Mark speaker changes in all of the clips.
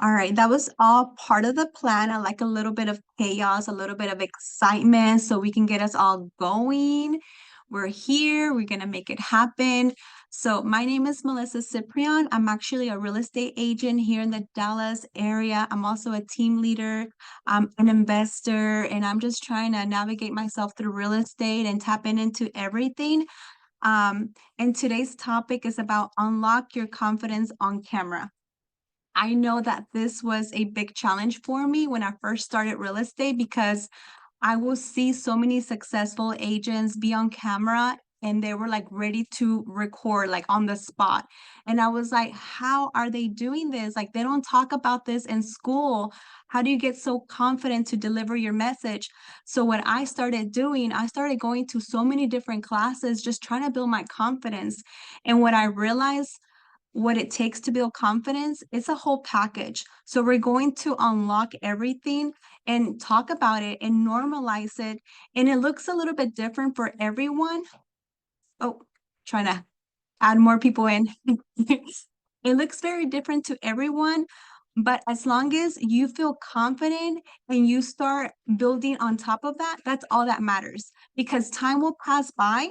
Speaker 1: All right, that was all part of the plan. I like a little bit of chaos, a little bit of excitement so we can get us all going. We're here, we're gonna make it happen. So my name is Melissa Ciprian. I'm actually a real estate agent here in the Dallas area. I'm also a team leader, I'm an investor, and I'm just trying to navigate myself through real estate and tap into everything. And today's topic is about unlock your confidence on camera. I know that this was a big challenge for me when I first started real estate because I will see so many successful agents be on camera and they were like ready to record like on the spot. And I was like, how are they doing this? Like they don't talk about this in school. How do you get so confident to deliver your message? So what I started doing, I started going to so many different classes, just trying to build my confidence. And what I realized what it takes to build confidence, it's a whole package. So we're going to unlock everything and talk about it and normalize it. And it looks a little bit different for everyone. Oh, trying to add more people in. It looks very different to everyone, but as long as you feel confident and you start building on top of that, that's all that matters because time will pass by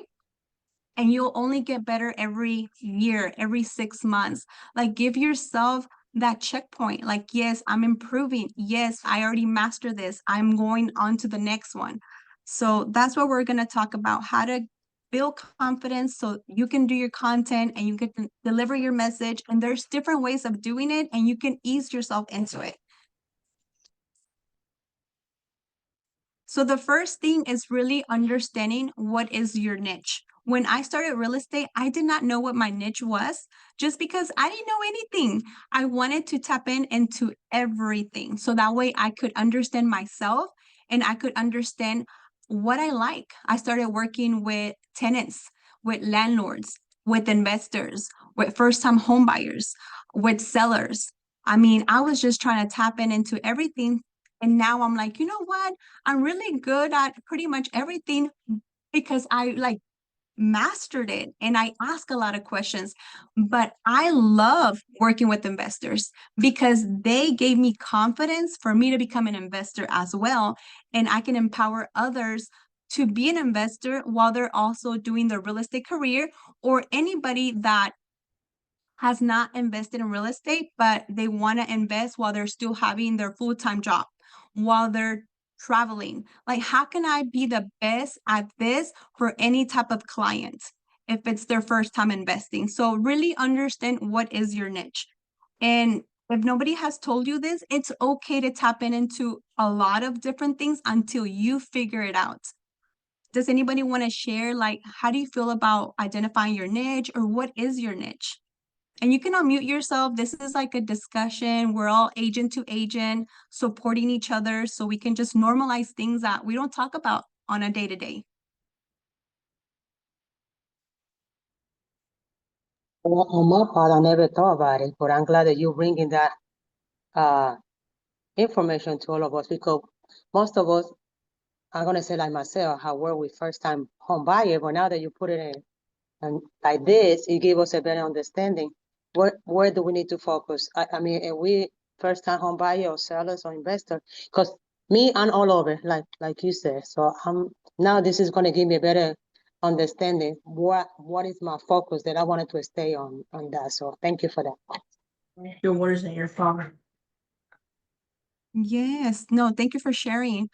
Speaker 1: and you'll only get better every year, every 6 months. Like, give yourself that checkpoint. Like, yes, I'm improving. Yes, I already mastered this. I'm going on to the next one. So that's what we're going to talk about, how to build confidence so you can do your content and you can deliver your message. And there's different ways of doing it, and you can ease yourself into it. So the first thing is really understanding what is your niche. When I started real estate, I did not know what my niche was just because I didn't know anything. I wanted to tap into everything so that way I could understand myself and I could understand what I like. I started working with tenants, with landlords, with investors, with first-time home buyers, with sellers. I mean, I was just trying to tap into everything. And now I'm like, you know what? I'm really good at pretty much everything because I like mastered it and I ask a lot of questions. But I love working with investors because they gave me confidence for me to become an investor as well. And I can empower others to be an investor while they're also doing their real estate career, or anybody that has not invested in real estate, but they want to invest while they're still having their full-time job, while they're traveling. Like, how can I be the best at this for any type of client if it's their first time investing? So really understand what is your niche. And if nobody has told you this, it's okay to tap into a lot of different things until you figure it out. Does anybody want to share, like, how do you feel about identifying your niche, or what is your niche? And you can unmute yourself. This is like a discussion. We're all agent to agent, supporting each other so we can just normalize things that we don't talk about on a day to day.
Speaker 2: Well, on my part, I never thought about it, but I'm glad that you're bringing that uh, information to all of us because most of us, I'm gonna say like myself, how were we first time home buyer, but now that you put it in and like this, it gave us a better understanding. Where do we need to focus? I mean, are we first time home buyer or sellers or investor? Because me, I'm all over, like you said. So now this is gonna give me a better understanding what is my focus that I wanted to stay on that. So thank you for that.
Speaker 3: Your words and your phone.
Speaker 1: Yes, no, thank you for sharing.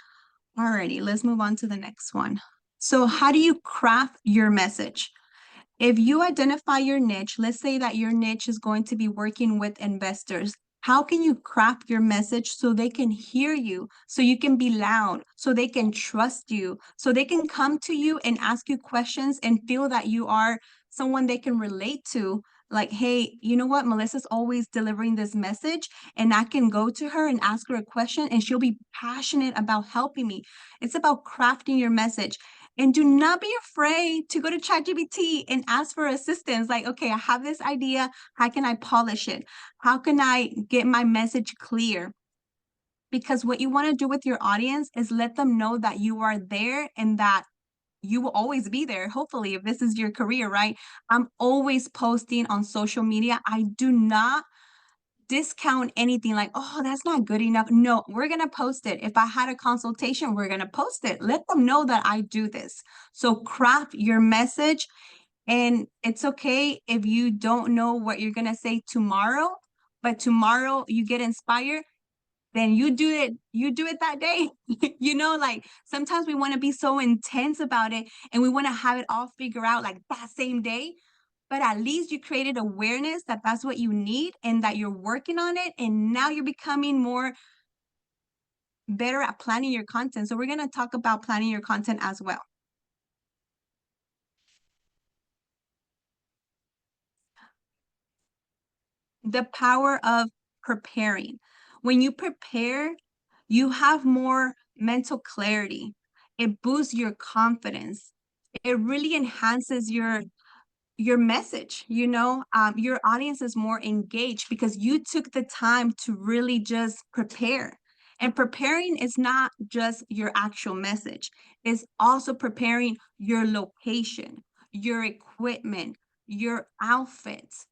Speaker 1: Alrighty, let's move on to the next one. So, how do you craft your message? If you identify your niche, let's say that your niche is going to be working with investors. How can you craft your message so they can hear you, so you can be loud, so they can trust you, so they can come to you and ask you questions and feel that you are someone they can relate to? Like, hey, you know what? Melissa's always delivering this message, and I can go to her and ask her a question, and she'll be passionate about helping me. It's about crafting your message. And do not be afraid to go to ChatGPT and ask for assistance. Like, okay, I have this idea. How can I polish it? How can I get my message clear? Because what you want to do with your audience is let them know that you are there and that you will always be there. Hopefully, if this is your career, right? I'm always posting on social media. I do not discount anything like, oh, that's not good enough. No, we're going to post it. If I had a consultation, we're going to post it. Let them know that I do this. So craft your message. And it's okay if you don't know what you're going to say tomorrow, but tomorrow you get inspired, then you do it that day. You know, like sometimes we want to be so intense about it and we want to have it all figured out like that same day, but at least you created awareness that that's what you need and that you're working on it, and now you're becoming more better at planning your content. So we're going to talk about planning your content as well. The power of preparing. When you prepare, you have more mental clarity. It boosts your confidence. It really enhances your message, you know, your audience is more engaged because you took the time to really just prepare. And preparing is not just your actual message, it's also preparing your location, your equipment, your outfits.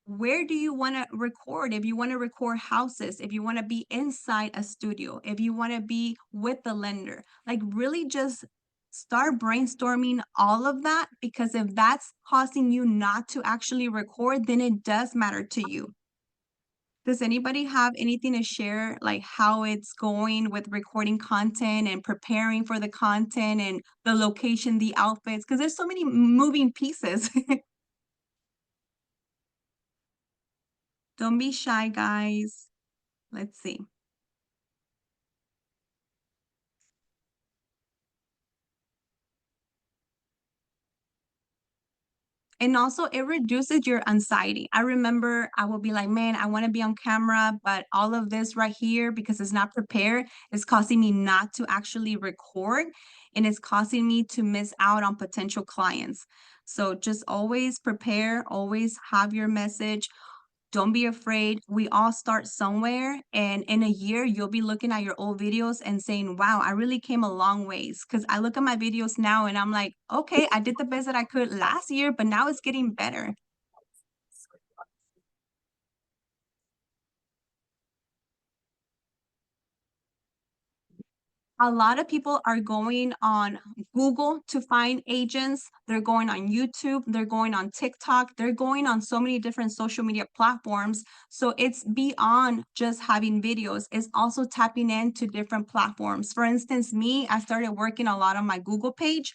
Speaker 1: Where do you want to record? If you want to record houses, if you want to be inside a studio, if you want to be with the lender, like really just start brainstorming all of that, because if that's causing you not to actually record, then it does matter to you. Does anybody have anything to share, like how it's going with recording content and preparing for the content and the location, the outfits? Because there's so many moving pieces. Don't be shy, guys. Let's see. And also, it reduces your anxiety. I remember I will be like, man, I want to be on camera, but all of this right here, because it's not prepared, is causing me not to actually record, and it's causing me to miss out on potential clients. So just always prepare, always have your message. Don't be afraid. We all start somewhere. And in a year, you'll be looking at your old videos and saying, wow, I really came a long ways. Because I look at my videos now and I'm like, okay, I did the best that I could last year, but now it's getting better. A lot of people are going on Google to find agents. They're going on YouTube. They're going on TikTok. They're going on so many different social media platforms. So it's beyond just having videos. It's also tapping into different platforms. For instance, me, I started working a lot on my Google page,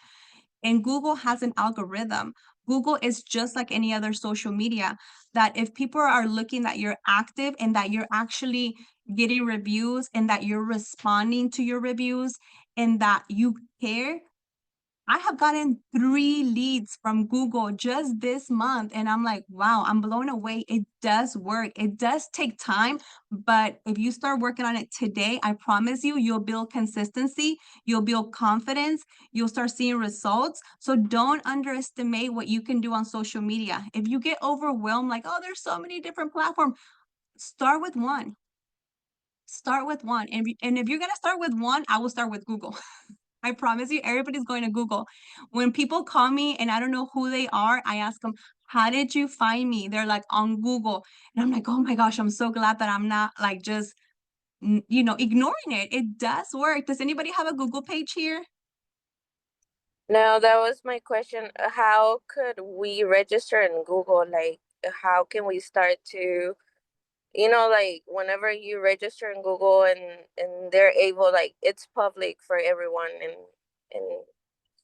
Speaker 1: and Google has an algorithm. Google is just like any other social media, that if people are looking that you're active and that you're actually getting reviews and that you're responding to your reviews and that you care. I have gotten 3 leads from Google just this month, and I'm like, wow, I'm blown away. It does work. It does take time, but if you start working on it today, I promise you, you'll build consistency, you'll build confidence, you'll start seeing results. So don't underestimate what you can do on social media. If you get overwhelmed, like, oh, there's so many different platforms, start with one. Start with one. And if you're gonna start with one, I will start with Google. I promise you, everybody's going to Google. When people call me and I don't know who they are, I ask them, how did you find me? They're like, on Google. And I'm like, oh my gosh, I'm so glad that I'm not like just, ignoring it. It does work. Does anybody have a Google page here?
Speaker 4: No, that was my question. How could we register in Google? Like, how can we start to, like whenever you register in Google and they're able, like it's public for everyone, and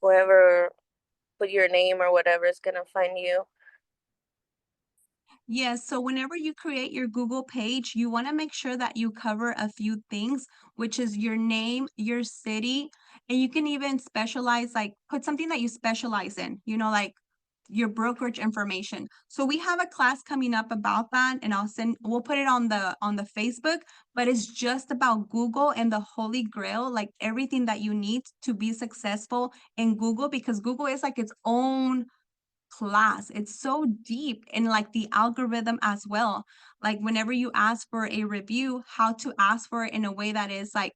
Speaker 4: whoever put your name or whatever is gonna find you.
Speaker 1: Yes, so whenever you create your Google page, you want to make sure that you cover a few things, which is your name, your city, and you can even specialize, like put something that you specialize in, like your brokerage information. So we have a class coming up about that, and we'll put it on the Facebook, but it's just about Google and the holy grail, like everything that you need to be successful in Google, because Google is like its own class. It's so deep, and like the algorithm as well. Like whenever you ask for a review, how to ask for it in a way that is like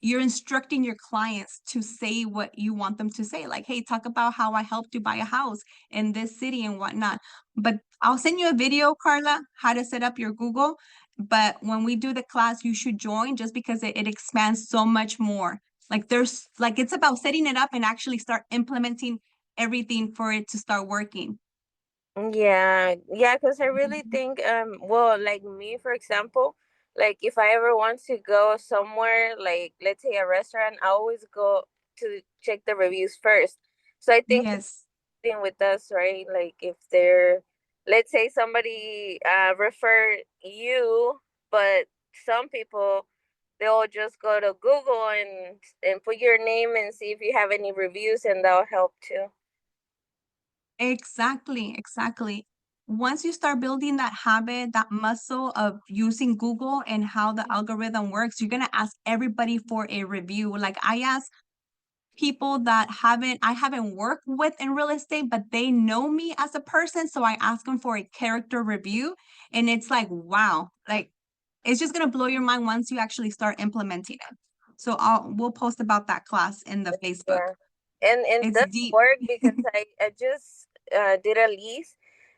Speaker 1: you're instructing your clients to say what you want them to say. Like, hey, talk about how I helped you buy a house in this city and whatnot. But I'll send you a video, Carla, how to set up your Google. But when we do the class, you should join just because it expands so much more. Like there's like it's about setting it up and actually start implementing everything for it to start working.
Speaker 4: Yeah, yeah, because I really think, well, like me, for example, like if I ever want to go somewhere, like let's say a restaurant, I always go to check the reviews first. So I think
Speaker 1: Yes.
Speaker 4: thing with us, right? Like if let's say somebody refer you, but some people they'll just go to Google and put your name and see if you have any reviews, and that'll help too.
Speaker 1: Exactly, exactly. Once you start building that habit, that muscle of using Google and how the algorithm works, you're going to ask everybody for a review. Like I ask people that I haven't worked with in real estate, but they know me as a person. So I ask them for a character review. And it's like, wow, like it's just going to blow your mind once you actually start implementing it. So we'll post about that class in the Facebook.
Speaker 4: Yeah, and
Speaker 1: It's
Speaker 4: does
Speaker 1: deep.
Speaker 4: work because I just did a lease,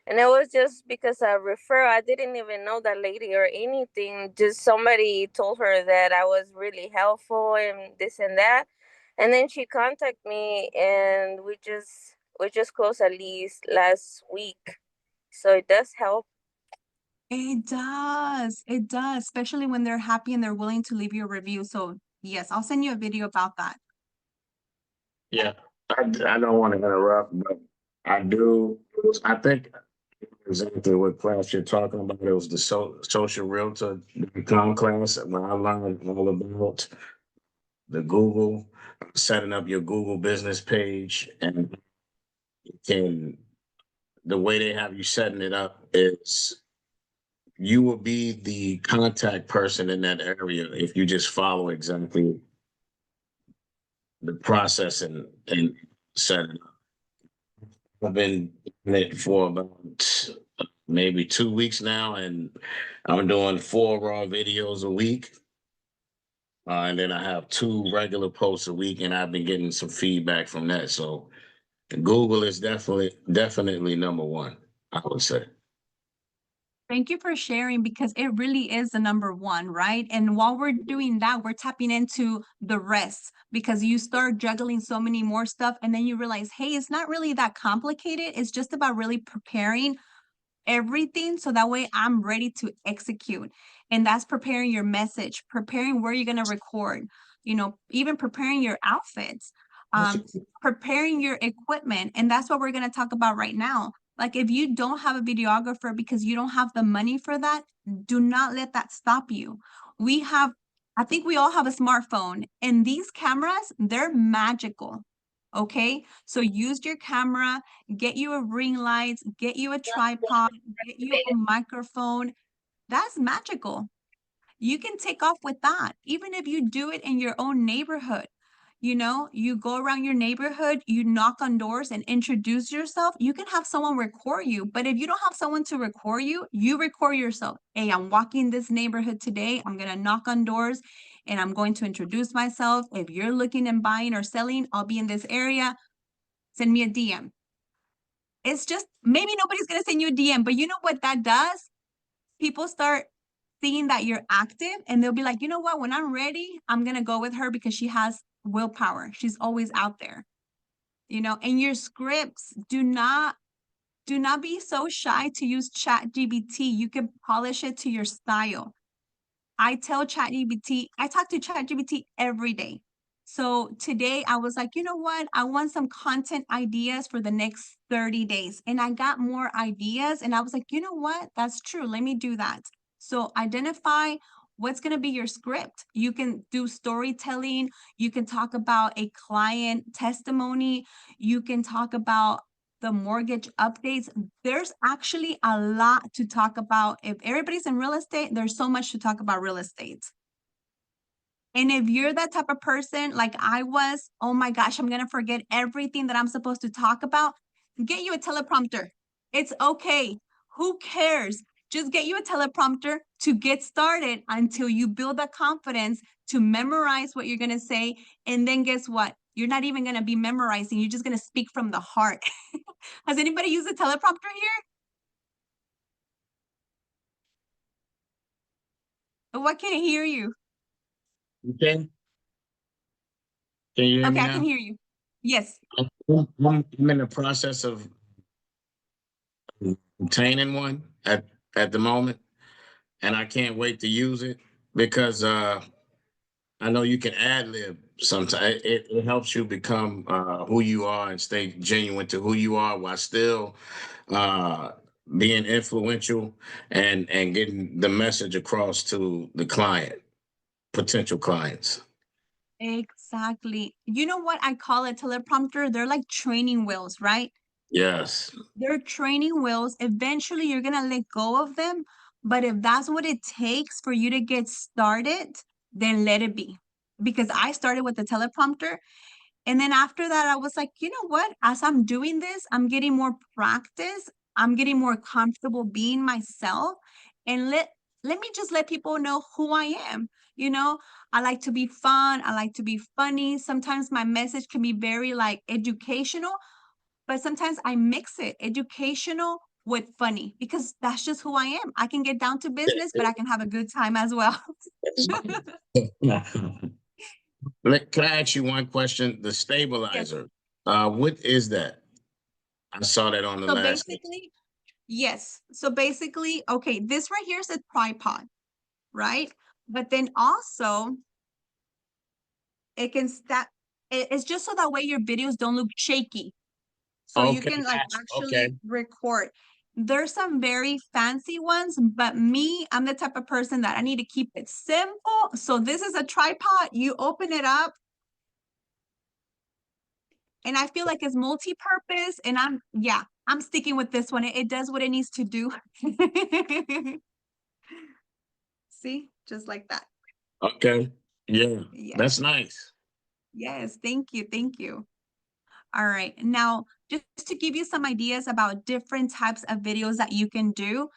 Speaker 4: and it was just because I refer. I didn't even know that lady or anything. Just somebody told her that I was really helpful and this and that, and then she contacted me, and we just closed a lease last week. So it does help.
Speaker 1: It does. It does, especially when they're happy and they're willing to leave you a review. So, yes, I'll send you a video about that.
Speaker 5: Yeah, I don't want to interrupt, but I do. I think exactly what class you're talking about. It was the social realtor.com class where I learned all about the Google, setting up your Google business page, and can the way they have you setting it up is you will be the contact person in that area if you just follow exactly the process and set it up. I've been in it for about maybe 2 weeks now, and I'm doing 4 raw videos a week. And then I have 2 regular posts a week, and I've been getting some feedback from that. So Google is definitely number one, I would say.
Speaker 1: Thank you for sharing because it really is the number one, right? And while we're doing that, we're tapping into the rest because you start juggling so many more stuff and then you realize, hey, it's not really that complicated. It's just about really preparing everything so that way I'm ready to execute. And that's preparing your message, preparing where you're going to record, even preparing your outfits, um, preparing your equipment. And that's what we're going to talk about right now. Like if you don't have a videographer because you don't have the money for that, do not let that stop you. I think we all have a smartphone and these cameras, they're magical. Okay, so use your camera, get you a ring light, get you a tripod, get you a microphone. That's magical. You can take off with that, even if you do it in your own neighborhood. You go around your neighborhood, you knock on doors and introduce yourself. You can have someone record you, but if you don't have someone to record you, you record yourself. Hey, I'm walking this neighborhood today. I'm going to knock on doors and I'm going to introduce myself. If you're looking and buying or selling, I'll be in this area. Send me a DM. It's just maybe nobody's going to send you a DM, but you know what that does? People start seeing that you're active and they'll be like, you know what? When I'm ready, I'm going to go with her because she has willpower. She's always out there, and your scripts do not be so shy to use ChatGPT. You can polish it to your style. I tell ChatGPT, I talk to ChatGPT every day. So today I was like, you know what? I want some content ideas for the next 30 days. And I got more ideas. And I was like, you know what? That's true. Let me do that. So identify what's going to be your script. You can do storytelling. You can talk about a client testimony. You can talk about the mortgage updates. There's actually a lot to talk about. If everybody's in real estate, there's so much to talk about real estate. And if you're that type of person like I was, oh my gosh, I'm going to forget everything that I'm supposed to talk about, get you a teleprompter. It's okay. Who cares? Just get you a teleprompter to get started until you build the confidence to memorize what you're going to say. And then guess what? You're not even going to be memorizing. You're just going to speak from the heart. Has anybody used a teleprompter here? Why can't I hear you?
Speaker 5: Okay. Can you hear
Speaker 1: Okay,
Speaker 5: me
Speaker 1: I can
Speaker 5: now?
Speaker 1: hear you. Yes.
Speaker 5: I'm in the process of obtaining one at the moment, and I can't wait to use it because I know you can ad lib sometimes. It helps you become who you are and stay genuine to who you are while still uh, being influential and getting the message across to the client, potential clients.
Speaker 1: Exactly. You know what I call a teleprompter? They're like training wheels, right?
Speaker 5: Yes.
Speaker 1: They're training wheels. Eventually, you're going to let go of them. But if that's what it takes for you to get started, then let it be. Because I started with the teleprompter. And then after that, I was like, you know what? As I'm doing this, I'm getting more practice. I'm getting more comfortable being myself. And let me just let people know who I am. You know, I like to be fun. I like to be funny. Sometimes my message can be very like educational, but sometimes I mix it educational with funny because that's just who I am. I can get down to business, but I can have a good time as well.
Speaker 5: Can I ask you one question? The
Speaker 1: Yes.
Speaker 5: stabilizer, what is that? I saw that on the
Speaker 1: So
Speaker 5: last.
Speaker 1: basically, yes. So basically, okay, this right here is a tripod, right? But then also it can step, it's just so that way your videos don't look shaky. So you
Speaker 5: Okay,
Speaker 1: can like
Speaker 5: gotcha. Okay.
Speaker 1: actually record. There's some very fancy ones, but me, I'm the type of person that I need to keep it simple. So this is a tripod. You open it up, and I feel like it's multi-purpose. And I'm sticking with this one. It does what it needs to do. See, just like that.
Speaker 5: Okay. Yeah,
Speaker 1: Yes.
Speaker 5: that's nice.
Speaker 1: Yes. Thank you. Thank you. All right. Now, just to give you some ideas about different types of videos that you can do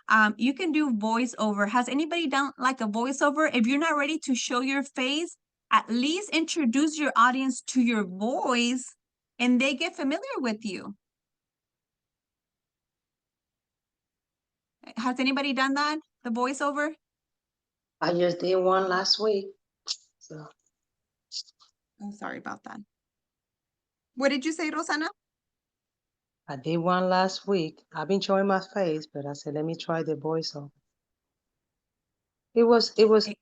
Speaker 1: voiceover. Has anybody done like a voiceover? If you're not ready to show your face, at least introduce your audience to your voice and they get familiar with you. Has anybody done that? The voiceover?
Speaker 2: I just did one last week. So
Speaker 1: I'm sorry about that. What did you say, Rosana?
Speaker 2: I did one last week. I've been showing my face, but I said, let me try the voiceover.
Speaker 1: E-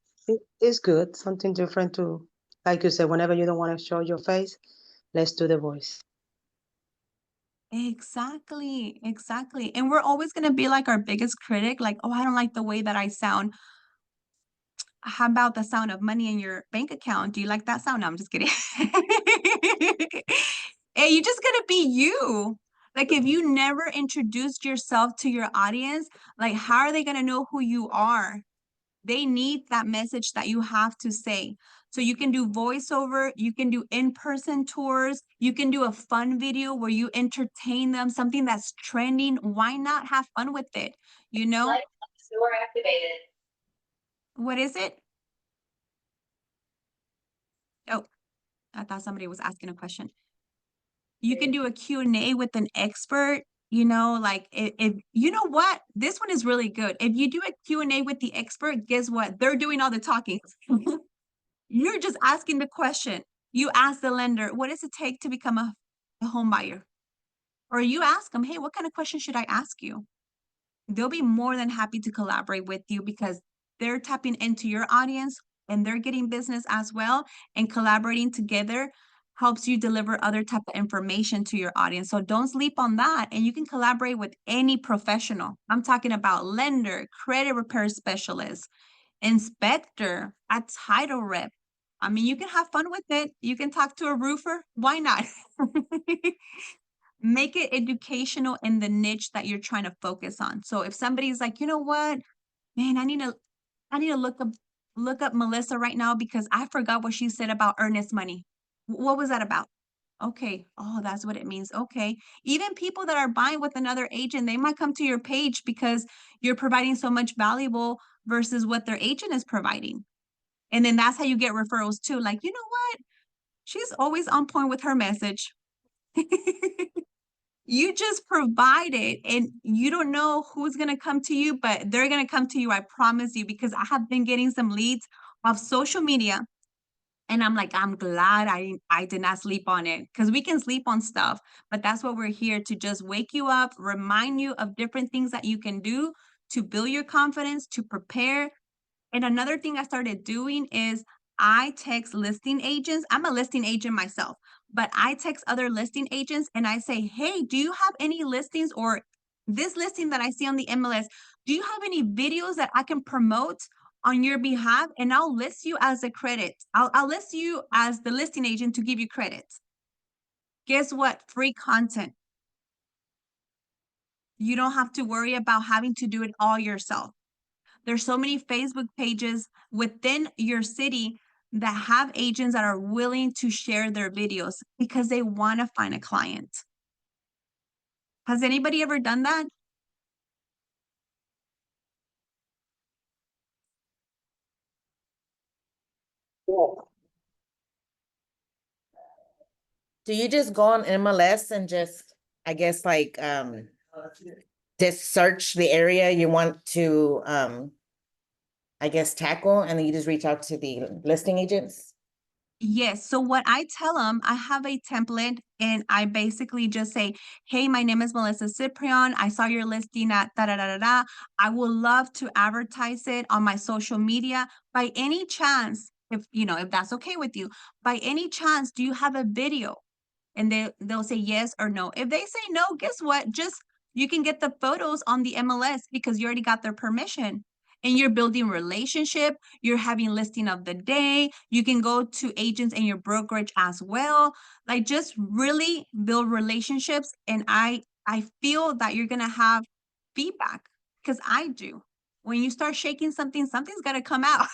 Speaker 2: It's good. Something different too. Like you said, whenever you don't want to show your face, let's do the voice.
Speaker 1: Exactly, exactly. And we're always going to be like our biggest critic, like, oh, I don't like the way that I sound. How about the sound of money in your bank account? Do you like that sound? No, I'm just kidding. Hey, you just gotta be you. Like if you never introduced yourself to your audience, like how are they gonna know who you are? They need that message that you have to say. So you can do voiceover, you can do in-person tours, you can do a fun video where you entertain them, something that's trending. Why not have fun with it? You know?
Speaker 6: Light store activated.
Speaker 1: What is it? Oh, I thought somebody was asking a question. You can do a Q&A with an expert, you know, like if you know what, this one is really good. If you do a Q&A with the expert, guess what? They're doing all the talking. You're just asking the question. You ask the lender, what does it take to become a home buyer? Or you ask them, hey, what kind of question should I ask you? They'll be more than happy to collaborate with you because they're tapping into your audience and they're getting business as well, and collaborating together helps you deliver other type of information to your audience. So don't sleep on that, and you can collaborate with any professional. I'm talking about lender, credit repair specialist, inspector, a title rep. I mean, you can have fun with it. You can talk to a roofer. Why not? Make it educational in the niche that you're trying to focus on. So if somebody's like, you know what, man, I need to look up Melissa right now because I forgot what she said about earnest money. What was that about? Okay. Oh, that's what it means. Okay. Even people that are buying with another agent, they might come to your page because you're providing so much valuable versus what their agent is providing. And then that's how you get referrals too. Like, you know what? She's always on point with her message. You just provide it and you don't know who's going to come to you, but they're going to come to you. I promise you, because I have been getting some leads off social media. And I'm like, I'm glad I did not sleep on it because we can sleep on stuff, but that's what we're here to just wake you up, remind you of different things that you can do to build your confidence, to prepare. And another thing I started doing is I text listing agents. I'm a listing agent myself, but I text other listing agents and I say, hey, do you have any listings or this listing that I see on the MLS? Do you have any videos that I can promote on your behalf? And I'll list you as a credit. I'll list you as the listing agent to give you credit. Guess what? Free content. You don't have to worry about having to do it all yourself. There's so many Facebook pages within your city that have agents that are willing to share their videos because they want to find a client. Has anybody ever done that?
Speaker 7: Do you just go on MLS and just, I guess, like, just search the area you want to, I guess, tackle, and then you just reach out to the listing agents?
Speaker 1: Yes. So what I tell them, I have a template and I basically just say, hey, my name is Melissa Ciprian. I saw your listing at da da da da da. I would love to advertise it on my social media. By any chance, if that's okay with you, by any chance, do you have a video? And they'll say yes or no. If they say no, guess what? Just you can get the photos on the MLS because you already got their permission. And you're building relationship, you're having listing of the day, you can go to agents in your brokerage as well. Like just really build relationships and I feel that you're going to have feedback because I do. When you start shaking something, something's got to come out.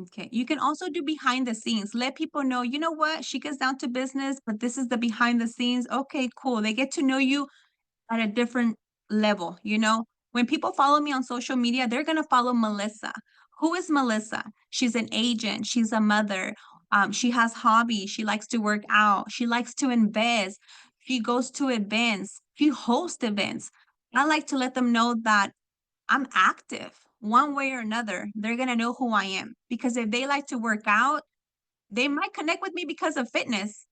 Speaker 1: Okay. You can also do behind the scenes. Let people know, you know what? She gets down to business, but this is the behind the scenes. Okay, cool. They get to know you at a different level, you know? When people follow me on social media, they're going to follow Melissa. Who is Melissa? She's an agent. She's a mother. She has hobbies. She likes to work out. She likes to invest. She goes to events. She hosts events. I like to let them know that I'm active one way or another. They're going to know who I am because if they like to work out, they might connect with me because of fitness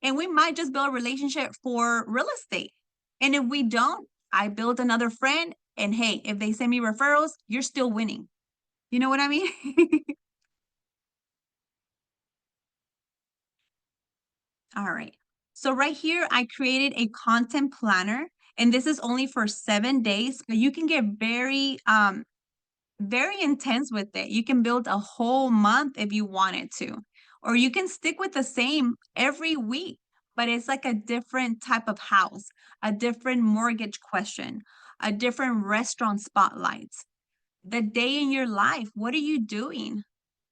Speaker 1: and we might just build a relationship for real estate. And if we don't, I build another friend and hey, if they send me referrals, you're still winning. You know what I mean? All right. So right here, I created a content planner and this is only for 7 days, but you can get very intense with it. You can build a whole month if you wanted to, or you can stick with the same every week, but it's like a different type of house, a different mortgage question, a different restaurant spotlights. The day in your life, what are you doing?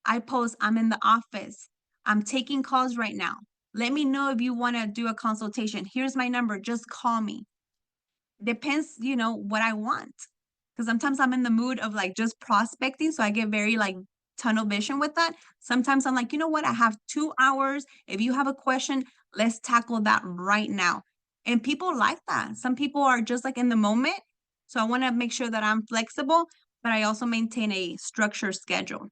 Speaker 1: I post, I'm in the office. I'm taking calls right now. Let me know if you want to do a consultation. Here's my number. Just call me. Depends, what I want. Because sometimes I'm in the mood of like just prospecting. So I get very like tunnel vision with that. Sometimes I'm like, you know what? I have 2 hours. If you have a question, let's tackle that right now. And people like that. Some people are just like in the moment. So I want to make sure that I'm flexible, but I also maintain a structured schedule.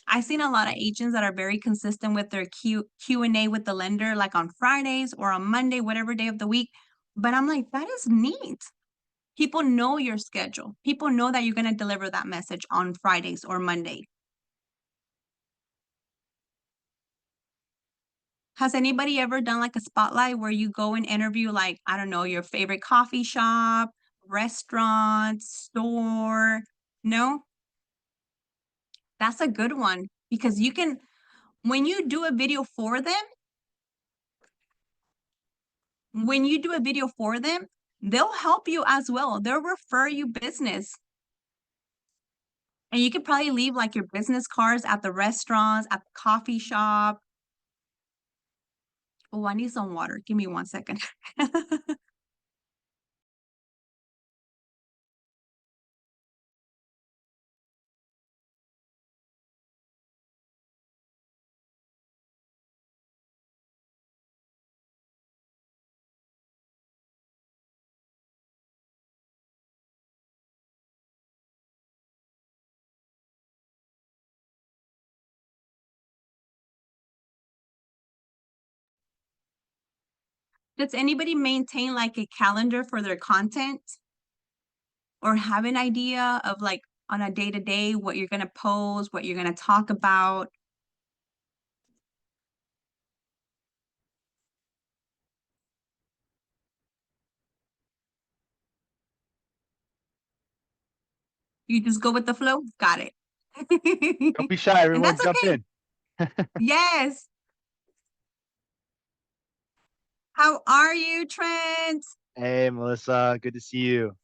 Speaker 1: I've seen a lot of agents that are very consistent with their Q&A with the lender, like on Fridays or on Monday, whatever day of the week. But I'm like, that is neat. People know your schedule. People know that you're going to deliver that message on Fridays or Monday. Has anybody ever done like a spotlight where you go and interview like, I don't know, your favorite coffee shop, restaurant, store? No? That's a good one because when you do a video for them, when you do a video for them, they'll help you as well. They'll refer you business. And you could probably leave like your business cards at the restaurants, at the coffee shop. Oh, I need some water. Give me 1 second. Does anybody maintain like a calendar for their content? Or have an idea of like on a day-to-day what you're gonna post, what you're gonna talk about? You just go with the flow? Got it.
Speaker 8: Don't be shy,
Speaker 1: And
Speaker 8: everyone.
Speaker 1: that's
Speaker 8: Jump
Speaker 1: okay.
Speaker 8: in.
Speaker 1: Yes. How are you, Trent?
Speaker 8: Hey, Melissa. Good to see you.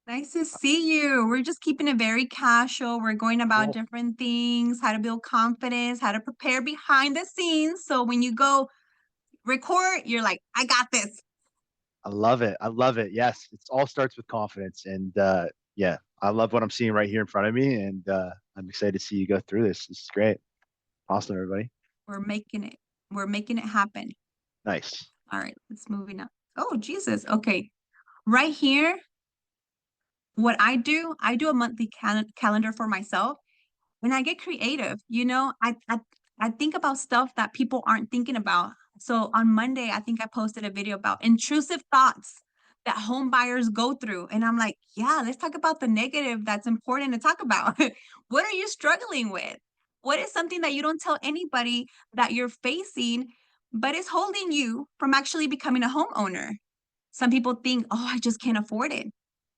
Speaker 1: Nice to see you. We're just keeping it very casual. We're going about
Speaker 8: Cool.
Speaker 1: different things, how to build confidence, how to prepare behind the scenes. So when you go record, you're like, I got this.
Speaker 8: I love it. I love it. Yes, it all starts with confidence, and yeah, I love what I'm seeing right here in front of me, and I'm excited to see you go through this. This is great. Awesome, everybody.
Speaker 1: We're making it. We're making it happen.
Speaker 8: Nice.
Speaker 1: All right, let's move on. Oh, Jesus. Okay. Right here, what I do a monthly calendar for myself. When I get creative, I think about stuff that people aren't thinking about. So on Monday, I think I posted a video about intrusive thoughts that home buyers go through. And I'm like, yeah, let's talk about the negative that's important to talk about. What are you struggling with? What is something that you don't tell anybody that you're facing, but is holding you from actually becoming a homeowner? Some people think, oh, I just can't afford it.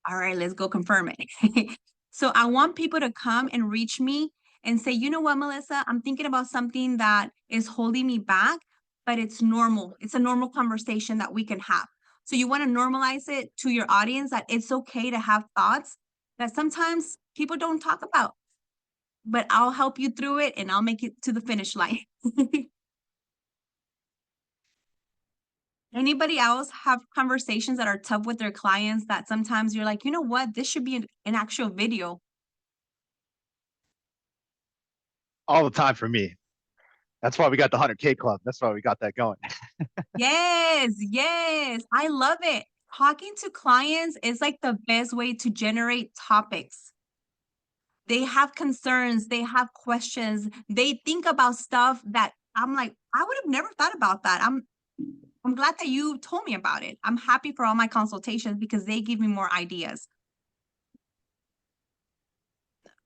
Speaker 1: All right, let's go confirm it. So I want people to come and reach me and say, you know what, Melissa, I'm thinking about something that is holding me back, but it's normal. It's a normal conversation that we can have. So you want to normalize it to your audience that it's okay to have thoughts that sometimes people don't talk about, but I'll help you through it and I'll make it to the finish line. Anybody else have conversations that are tough with their clients that sometimes you're like, you know what, this should be an actual video?
Speaker 8: All the time for me. That's why we got the 100K club. That's why we got that going.
Speaker 1: Yes, yes. I love it. Talking to clients is like the best way to generate topics. They have concerns, they have questions, they think about stuff that I'm like, I would have never thought about that. I'm glad that you told me about it. I'm happy for all my consultations because they give me more ideas.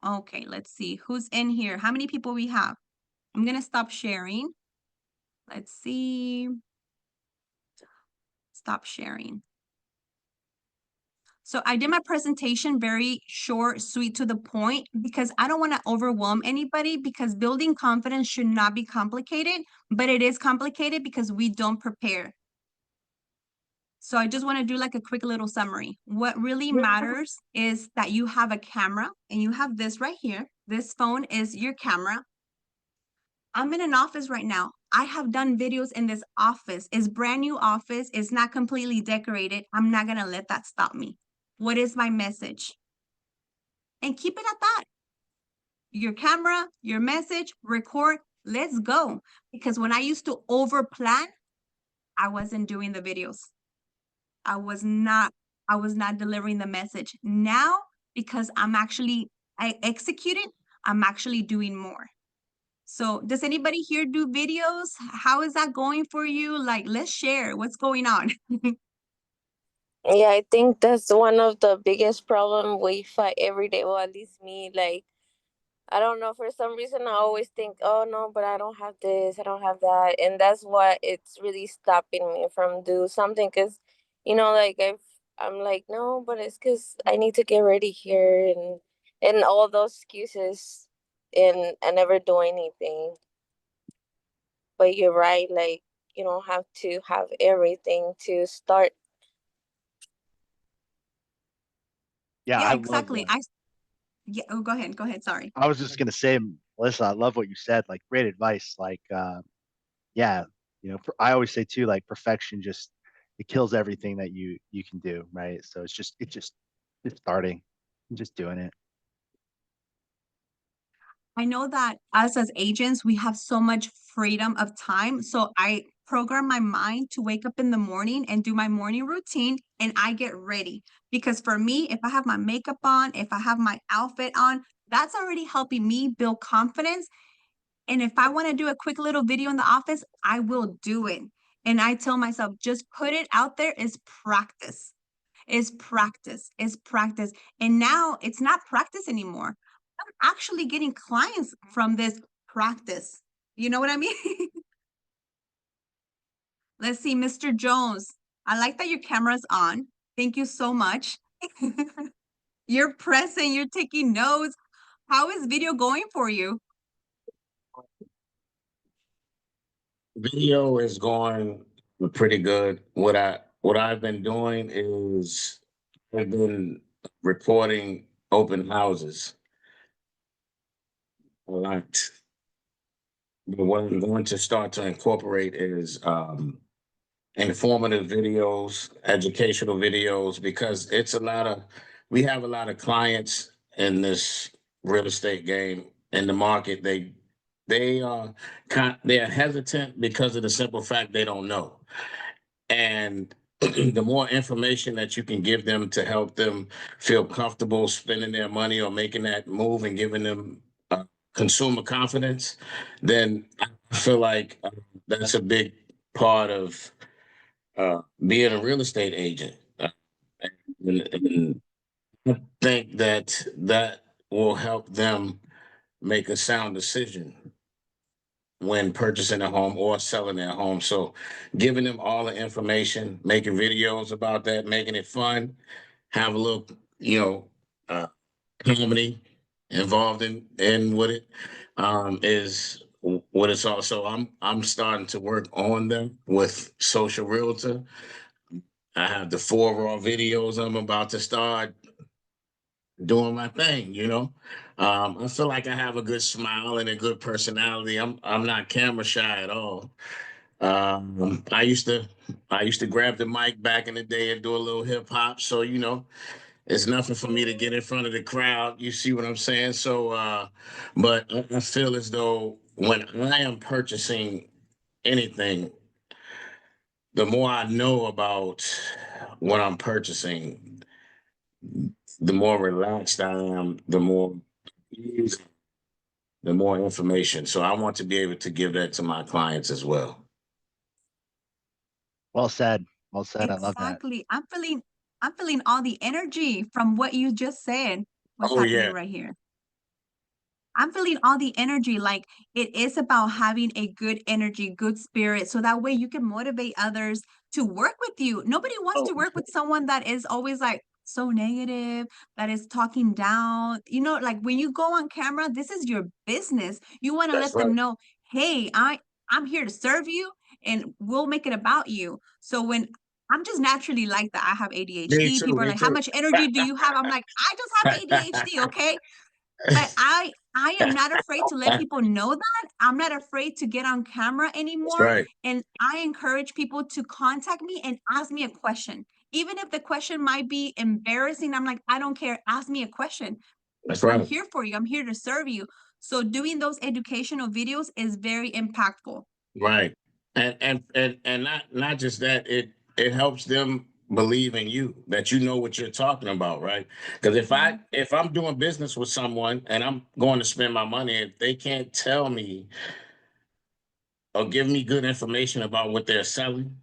Speaker 1: Okay, let's see who's in here. How many people we have? I'm gonna stop sharing. Let's see. Stop sharing. So I did my presentation very short, sweet, to the point because I don't want to overwhelm anybody because building confidence should not be complicated, but it is complicated because we don't prepare. So I just want to do like a quick little summary. What really matters is that you have a camera and you have this right here. This phone is your camera. I'm in an office right now. I have done videos in this office. It's brand new office. It's not completely decorated. I'm not going to let that stop me. What is my message? And keep it at that. Your camera, your message, record, let's go. Because when I used to over plan, I wasn't doing the videos. I was not, I was not delivering the message. Now, because I executed, I'm actually doing more. So does anybody here do videos? How is that going for you? Like, let's share what's going on.
Speaker 4: Yeah, I think that's one of the biggest problem we fight every day. Well, at least me, like, I don't know, for some reason I always think, oh no, but I don't have this, I don't have that. And that's what it's really stopping me from do something. Cause, like I'm like, no, but it's cause I need to get ready here and all those excuses, and I never do anything. But you're right, like you don't have to have everything to start.
Speaker 8: Yeah,
Speaker 1: Yeah,
Speaker 8: I love
Speaker 1: exactly.
Speaker 8: that.
Speaker 1: Yeah, oh, go ahead. Go ahead. Sorry.
Speaker 8: I was just gonna say, Melissa, I love what you said. Like, great advice. Like, yeah, I always say too, like, perfection just it kills everything that you can do, right? So it's starting, just doing it.
Speaker 1: I know that us as agents, we have so much freedom of time. So I program my mind to wake up in the morning and do my morning routine and I get ready. Because for me, if I have my makeup on, if I have my outfit on, that's already helping me build confidence. And if I want to do a quick little video in the office, I will do it. And I tell myself, just put it out there is practice, is practice, is practice. And now it's not practice anymore. I'm actually getting clients from this practice. You know what I mean? Let's see, Mr. Jones. I like that your camera's on. Thank you so much. You're pressing, you're taking notes. How is video going for you?
Speaker 5: Video is going pretty good. What I've been doing is I've been reporting open houses a lot. But what I'm going to start to incorporate is informative videos, educational videos, because we have a lot of clients in this real estate game in the market. They are they're hesitant because of the simple fact they don't know. And the more information that you can give them to help them feel comfortable spending their money or making that move and giving them consumer confidence, then I feel like that's a big part of being a real estate agent. And I think that that will help them make a sound decision when purchasing a home or selling their home. So giving them all the information, making videos about that, making it fun, have a little, you know, uh, comedy involved in with it, is what it's all. So I'm starting to work on them with Social Realtor. I have the 4 raw videos. I'm about to start doing my thing. I feel like I have a good smile and a good personality. I'm not camera shy at all. I used to grab the mic back in the day and do a little hip hop. So it's nothing for me to get in front of the crowd. You see what I'm saying? So, but I feel as though when I am purchasing anything, the more I know about what I'm purchasing, the more relaxed I am, easy, the more information. So I want to be able to give that to my clients as well.
Speaker 8: Well said. Well said. I love that.
Speaker 1: Exactly. I'm feeling all the energy from what you just said. What's
Speaker 5: Oh
Speaker 1: happening
Speaker 5: yeah,
Speaker 1: right here? I'm feeling all the energy. Like it is about having a good energy, good spirit. So that way you can motivate others to work with you. Nobody wants
Speaker 5: oh,
Speaker 1: to work with someone that is always like so negative, that is talking down. Like when you go on camera, this is your business. You want to
Speaker 5: that's
Speaker 1: let them
Speaker 5: right.
Speaker 1: know, hey, I'm here to serve you and we'll make it about you. So when I'm just naturally like that. I have
Speaker 5: Me
Speaker 1: ADHD.
Speaker 5: too.
Speaker 1: People are
Speaker 5: Me
Speaker 1: like, how
Speaker 5: too.
Speaker 1: much energy do you have? I'm like, I just have ADHD, okay? But I am not afraid to let people know that. I'm not afraid to get on camera
Speaker 5: That's
Speaker 1: anymore.
Speaker 5: right.
Speaker 1: And I encourage people to contact me and ask me a question. Even if the question might be embarrassing, I'm like, I don't care. Ask me a question.
Speaker 5: That's
Speaker 1: I'm
Speaker 5: right.
Speaker 1: here for you. I'm here to serve you. So doing those educational videos is very impactful.
Speaker 5: Right. And not just that, it helps them believe in you, that you know what you're talking about, right? Because
Speaker 1: Mhm.
Speaker 5: if I'm doing business with someone and I'm going to spend my money, if they can't tell me or give me good information about what they're selling,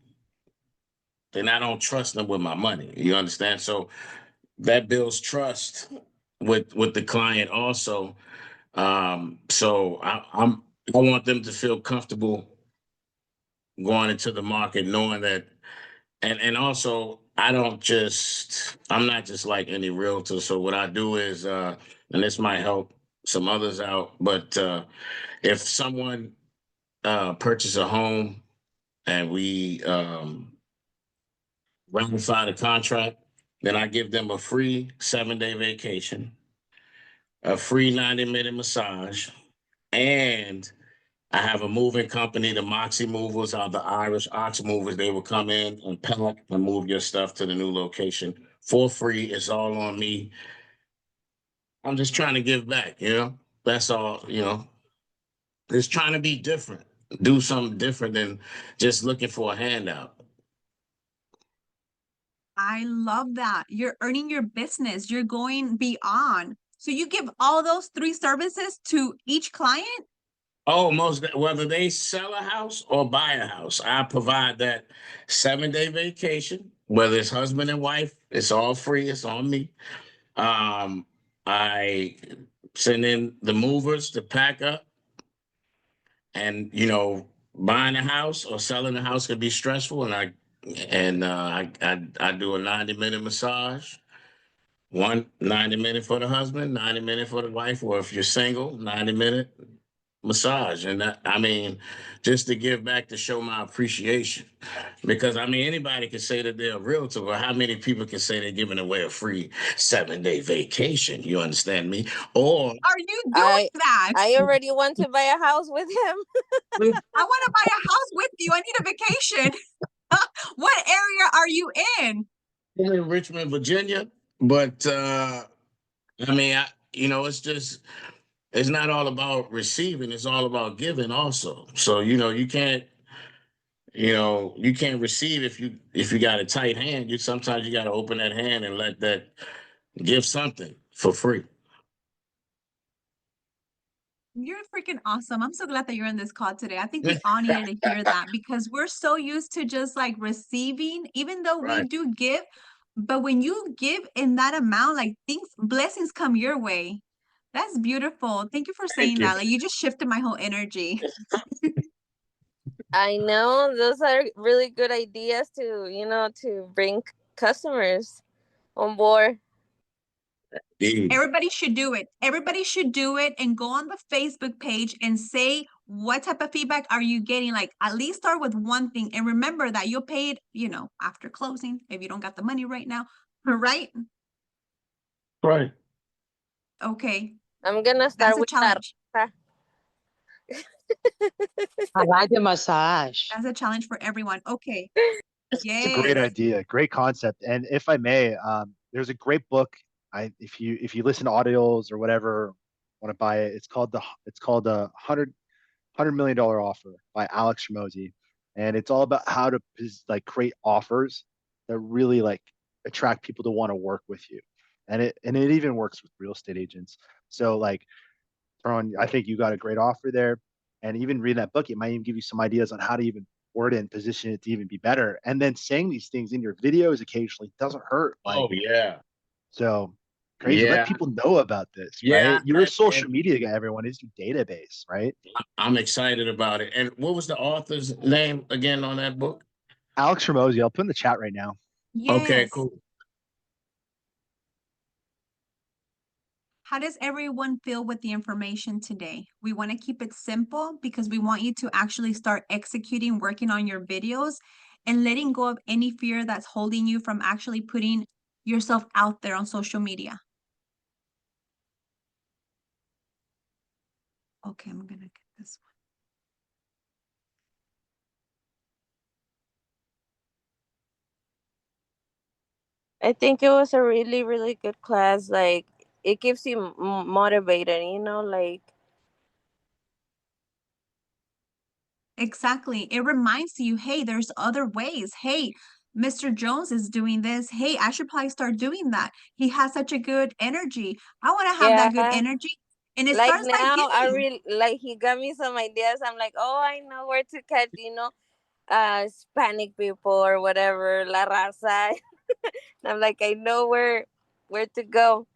Speaker 5: then I don't trust them with my money. You understand? So that builds trust with the client also. So I want them to feel comfortable going into the market, knowing that, and also I'm not just like any realtor. So what I do is, and this might help some others out, but if someone purchases a home and we ratify the contract, Then I give them a free 7-day vacation, a free 90-minute massage, and I have a moving company. The Moxie Movers are the Irish ox movers. They will come in and pack and move your stuff to the new location for free. It's all on me. I'm just trying to give back, you know? That's all, you know? It's trying to be different, do something different than just looking for a handout.
Speaker 1: I love that. You're earning your business. You're going beyond. So you give all those 3 services to each client?
Speaker 5: Oh, whether they sell a house or buy a house, I provide that 7-day vacation, whether it's husband and wife, it's all free, it's on me. I send in the movers to pack up, and buying a house or selling a house can be stressful, and I do a 90-minute massage. 90-minute for the husband, 90-minute for the wife, or if you're single, 90-minute massage. And I mean, just to give back to show my appreciation. Because I mean, anybody can say that they're a realtor, but how many people can say they're giving away a free 7-day vacation? You understand me? Or
Speaker 1: Are you
Speaker 4: I
Speaker 1: doing that?
Speaker 4: I already want to buy a house with him.
Speaker 1: I want to buy a house with you. I need a vacation. What area are you in?
Speaker 5: I'm in Richmond, Virginia, but I mean, it's not all about receiving, it's all about giving also. So, you can't receive if you got a tight hand. Sometimes you got to open that hand and let that give something for free.
Speaker 1: You're freaking awesome. I'm so glad that you're in this call today. I think we all needed to hear that because we're so used to just like receiving, even though we
Speaker 5: Right.
Speaker 1: do give. But when you give in that amount, like blessings come your way. That's beautiful. Thank you for
Speaker 5: Thank
Speaker 1: saying
Speaker 5: you.
Speaker 1: that. Like you just shifted my whole energy.
Speaker 4: I know those are really good ideas to bring customers on board.
Speaker 5: Indeed.
Speaker 1: Everybody should do it. Everybody should do it and go on the Facebook page and say what type of feedback are you getting? Like at least start with one thing and remember that you'll pay it, after closing if you don't got the money right now. Right?
Speaker 5: Right.
Speaker 1: Okay.
Speaker 4: I'm gonna
Speaker 1: That's
Speaker 4: start
Speaker 1: a
Speaker 4: with that.
Speaker 1: challenge.
Speaker 2: I like the massage.
Speaker 1: That's a challenge for everyone. Okay.
Speaker 8: It's a great
Speaker 1: Yes.
Speaker 8: idea, great concept. And if I may, there's a great book. If you listen to audios or whatever, want to buy it, it's called the $100 million offer by Alex Ramosi, and it's all about how to like create offers that really like attract people to want to work with you, and it even works with real estate agents. So like, I think you got a great offer there, and even reading that book, it might even give you some ideas on how to even word it and position it to even be better. And then saying these things in your videos occasionally doesn't hurt.
Speaker 5: Oh
Speaker 8: Like,
Speaker 5: yeah.
Speaker 8: so crazy. Let
Speaker 5: Yeah.
Speaker 8: people know about this,
Speaker 5: Yeah.
Speaker 8: right? You're a social media guy. Everyone is your database, right?
Speaker 5: I'm excited about it. And what was the author's name again on that book?
Speaker 8: Alex Ramosi, I'll put in the chat right now.
Speaker 5: Okay,
Speaker 1: Yes.
Speaker 5: cool.
Speaker 1: How does everyone feel with the information today? We want to keep it simple because we want you to actually start executing, working on your videos and letting go of any fear that's holding you from actually putting yourself out there on social media. Okay, I'm gonna get this one.
Speaker 4: I think it was a really, really good class. Like it keeps you motivated, like
Speaker 1: Exactly. It reminds you, hey, there's other ways. Hey, Mr. Jones is doing this. Hey, I should probably start doing that. He has such a good energy. I want to have that good
Speaker 4: yeah.
Speaker 1: energy. And it
Speaker 4: Like
Speaker 1: starts by
Speaker 4: now, I
Speaker 1: giving.
Speaker 4: really like he got me some ideas. I'm like, oh, I know where to catch, Hispanic people or whatever, La Raza. I'm like, I know where to go.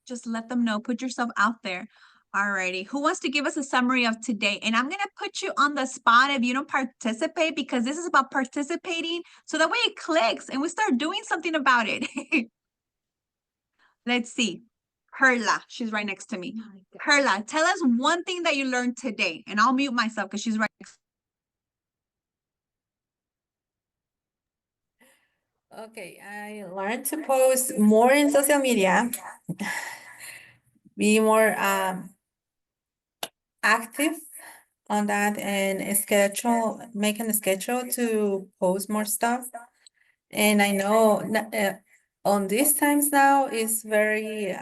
Speaker 1: Just let them know. Put yourself out there. Alrighty. Who wants to give us a summary of today? And I'm going to put you on the spot if you don't participate because this is about participating. So that way it clicks and we start doing something about it. Let's see. Perla, she's right next to me. Perla, tell us one thing that you learned today. And I'll mute myself because she's right next.
Speaker 3: Okay, I learned to post more in social media, be more active on that and making a schedule to post more stuff. And I know on these times now it's very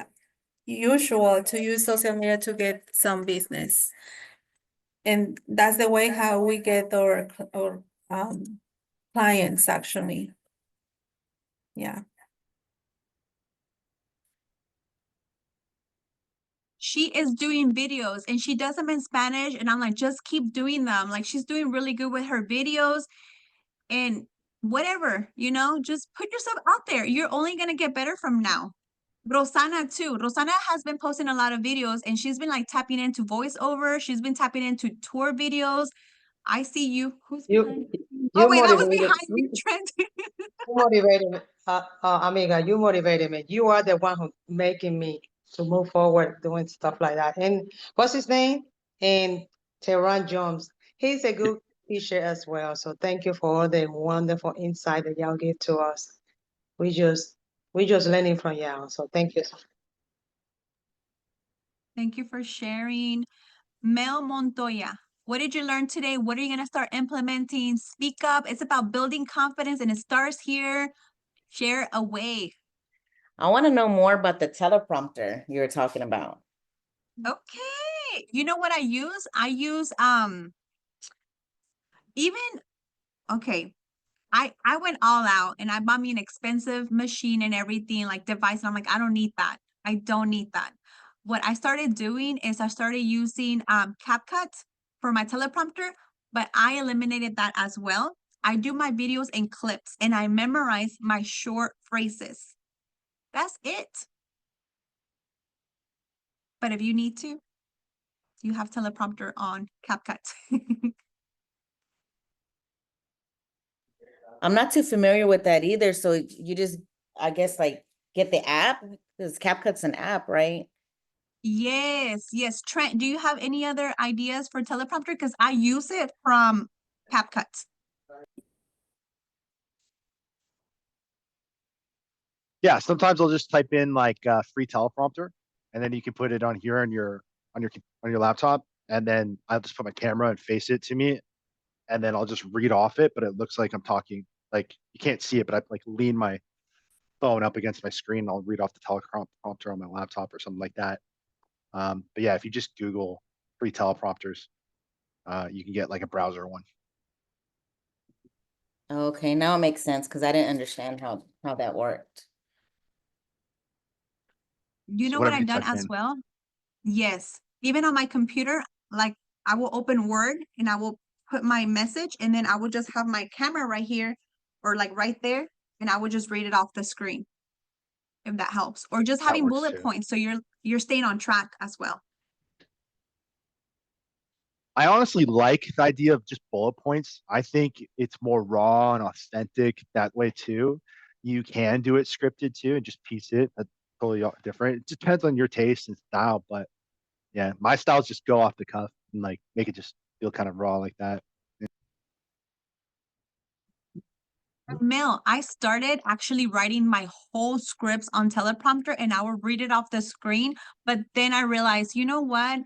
Speaker 3: usual to use social media to get some business. And that's the way how we get our clients actually. Yeah.
Speaker 1: She is doing videos and she does them in Spanish. And I'm like, just keep doing them. Like, she's doing really good with her videos and whatever, just put yourself out there. You're only going to get better from now. Rosana too. Rosana has been posting a lot of videos and she's been like tapping into voiceover. She's been tapping into tour videos. I see you. Who's behind? Oh,
Speaker 2: You
Speaker 1: wait, that was
Speaker 2: motivated.
Speaker 1: behind you, Trent.
Speaker 2: You motivated me, amiga. You motivated me. You are the one who making me to move forward doing stuff like that. And what's his name? And Teron Jones. He's a good teacher as well. So thank you for all the wonderful insight that y'all give to us. We just learning from y'all. So thank you.
Speaker 1: Thank you for sharing. Mel Montoya, what did you learn today? What are you going to start implementing? Speak up. It's about building confidence and it starts here. Share away.
Speaker 7: I want to know more about the teleprompter you were talking about.
Speaker 1: Okay. You know what I use? I use even okay. I went all out and I bought me an expensive machine and everything, like device. And I'm like, I don't need that. I don't need that. What I started doing is I started using CapCut for my teleprompter, but I eliminated that as well. I do my videos in clips and I memorize my short phrases. That's it. But if you need to, you have teleprompter on CapCut.
Speaker 7: I'm not too familiar with that either. So you just, I guess, like get the app because CapCut's an app, right?
Speaker 1: Yes, yes. Trent, do you have any other ideas for teleprompter? Because I use it from CapCut.
Speaker 8: Yeah, sometimes I'll just type in like free teleprompter, and then you can put it on here on your laptop, and then I'll just put my camera and face it to me, and then I'll just read off it, but it looks like I'm talking. Like you can't see it, but I like lean my phone up against my screen. And I'll read off the teleprompter on my laptop or something like that. But yeah, if you just Google free teleprompters, you can get like a browser one.
Speaker 7: Okay, now it makes sense because I didn't understand how that worked.
Speaker 1: You
Speaker 8: So
Speaker 1: know what
Speaker 8: whatever you
Speaker 1: I've done
Speaker 8: type
Speaker 1: as
Speaker 8: in.
Speaker 1: well? Yes. Even on my computer, like I will open Word and I will put my message and then I will just have my camera right here or like right there and I will just read it off the screen if that helps. Or just
Speaker 8: That
Speaker 1: having
Speaker 8: works
Speaker 1: bullet
Speaker 8: too.
Speaker 1: points so you're staying on track as well.
Speaker 8: I honestly like the idea of just bullet points. I think it's more raw and authentic that way too. You can do it scripted too and just piece it. That's totally different. It just depends on your taste and style. But yeah, my styles just go off the cuff and like make it just feel kind of raw like that.
Speaker 1: Mel, I started actually writing my whole scripts on teleprompter and I would read it off the screen. But then I realized, you know what?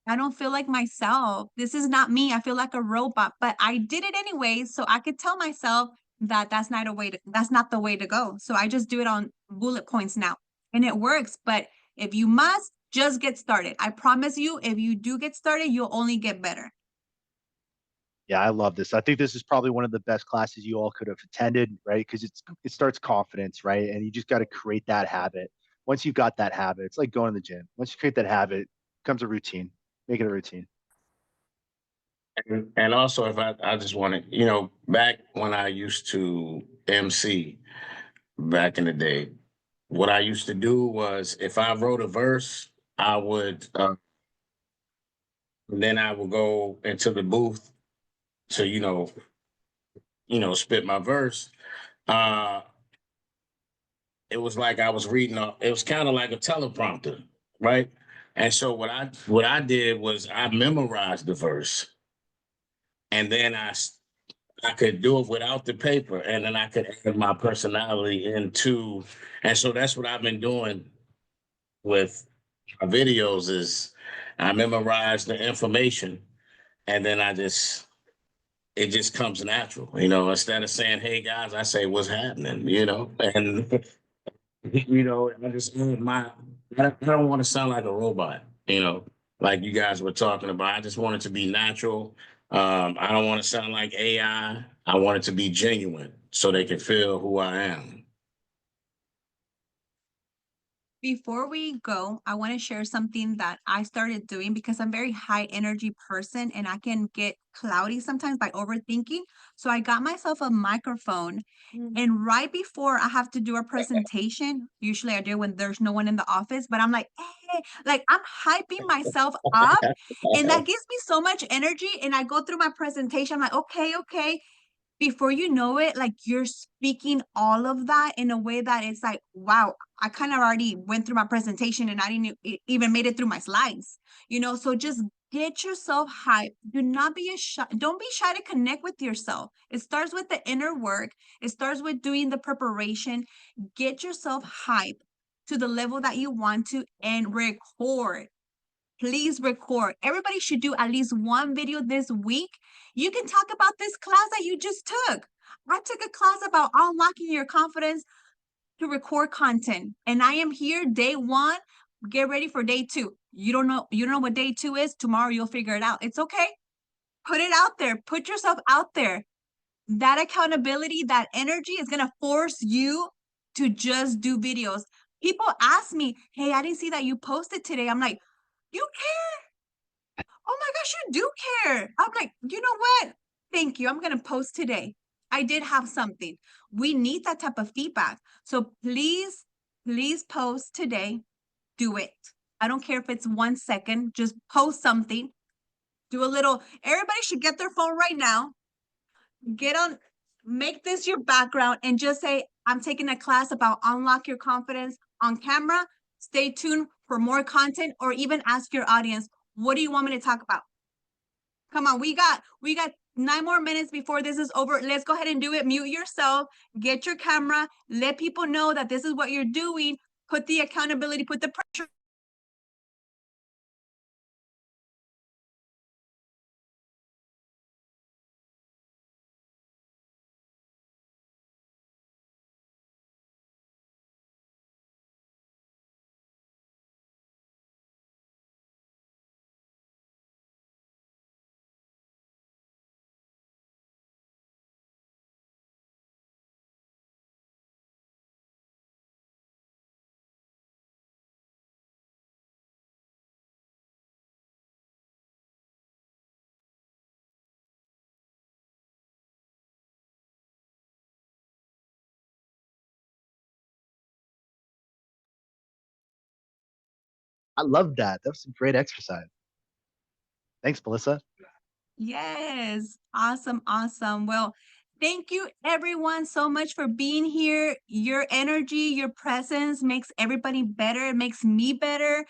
Speaker 1: I don't feel like myself. This is not me. I feel like a robot, but I did it anyway. So I could tell myself that that's not the way to go. So I just do it on bullet points now and it works. But if you must, just get started. I promise you, if you do get started, you'll only get better.
Speaker 8: Yeah, I love this. I think this is probably one of the best classes you all could have attended, right? Because it starts confidence, right? And you just got to create that habit. Once you've got that habit, it's like going to the gym. Once you create that habit, it becomes a routine. Make it a routine.
Speaker 5: And also, if I just want to, back when I used to MC back in the day, what I used to do was if I wrote a verse, I would, then I would go into the booth to, spit my verse. Uh, it was like I was reading, it was kind of like a teleprompter, right? And so what I did was I memorized the verse and then I I could do it without the paper, and then I could add my personality into, and so that's what I've been doing with my videos is I memorize the information, and then it just comes natural, instead of saying, "Hey guys," I say, "What's happening?" And I just I don't want to sound like a robot, like you guys were talking about. I just want it to be natural. I don't want to sound like AI. I want it to be genuine so they can feel who I am.
Speaker 1: Before we go, I want to share something that I started doing because I'm very high energy person and I can get cloudy sometimes by overthinking. So I got myself a microphone and right before I have to do a presentation, usually I do when there's no one in the office, but I'm like, hey, like I'm hyping myself up and that gives me so much energy. And I go through my presentation, I'm like, okay. Before you know it, like you're speaking all of that in a way that it's like, wow, I kind of already went through my presentation and I didn't even made it through my slides, so just get yourself hyped. Don't be shy to connect with yourself. It starts with the inner work. It starts with doing the preparation. Get yourself hyped to the level that you want to and record. Please record. Everybody should do at least one video this week. You can talk about this class that you just took. I took a class about unlocking your confidence to record content. And I am here day one. Get ready for day two. You don't know what day two is. Tomorrow you'll figure it out. It's okay. Put it out there. Put yourself out there. That accountability, that energy is gonna force you to just do videos. People ask me, hey, I didn't see that you posted today. I'm like, you care? Oh my gosh, you do care. I'm like, you know what? Thank you. I'm going to post today. I did have something. We need that type of feedback. So please post today. Do it. I don't care if it's 1 second. Just post something. Do a little, everybody should get their phone right now. Make this your background and just say, I'm taking a class about unlock your confidence on camera. Stay tuned for more content or even ask your audience, what do you want me to talk about? Come on, we got 9 more minutes before this is over. Let's go ahead and do it. Mute yourself, get your camera, let people know that this is what you're doing. Put the accountability, put the pressure.
Speaker 8: I love that. That was some great exercise. Thanks, Melissa.
Speaker 1: Yes. Awesome. Well, thank you everyone so much for being here. Your energy, your presence makes everybody better. It makes me better.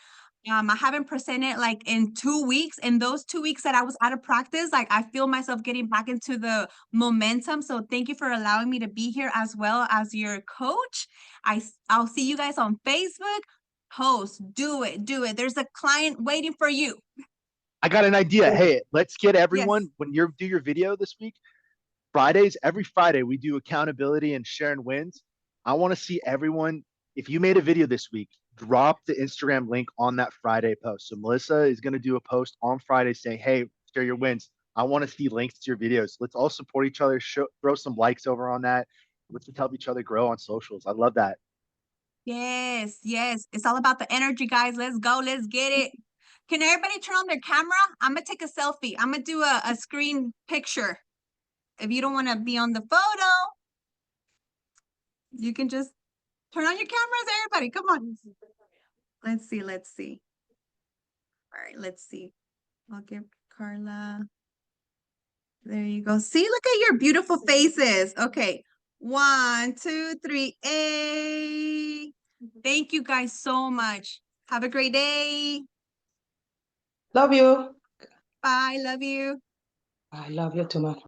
Speaker 1: I haven't presented like in 2 weeks. In those 2 weeks that I was out of practice, like I feel myself getting back into the momentum. So thank you for allowing me to be here as well as your coach. I'll see you guys on Facebook. Post, do it. There's a client waiting for you.
Speaker 8: I got an idea. Hey, let's get everyone,
Speaker 1: Yes.
Speaker 8: when you do your video this week, every Friday, we do accountability and sharing wins. I want to see everyone, if you made a video this week, drop the Instagram link on that Friday post. So Melissa is going to do a post on Friday saying, hey, share your wins. I want to see links to your videos. Let's all support each other, throw some likes over on that. Let's just help each other grow on socials. I love that.
Speaker 1: Yes. It's all about the energy, guys. Let's go. Let's get it. Can everybody turn on their camera? I'm going to take a selfie. I'm going to do a screen picture. If you don't want to be on the photo, you can just turn on your cameras, everybody. Come on. Let's see. All right, let's see. I'll give Carla. There you go. See, look at your beautiful faces. Okay. 1, 2, 3. Hey. Thank you guys so much. Have a great day.
Speaker 2: Love you.
Speaker 1: Bye. Love you.
Speaker 2: I love you too much.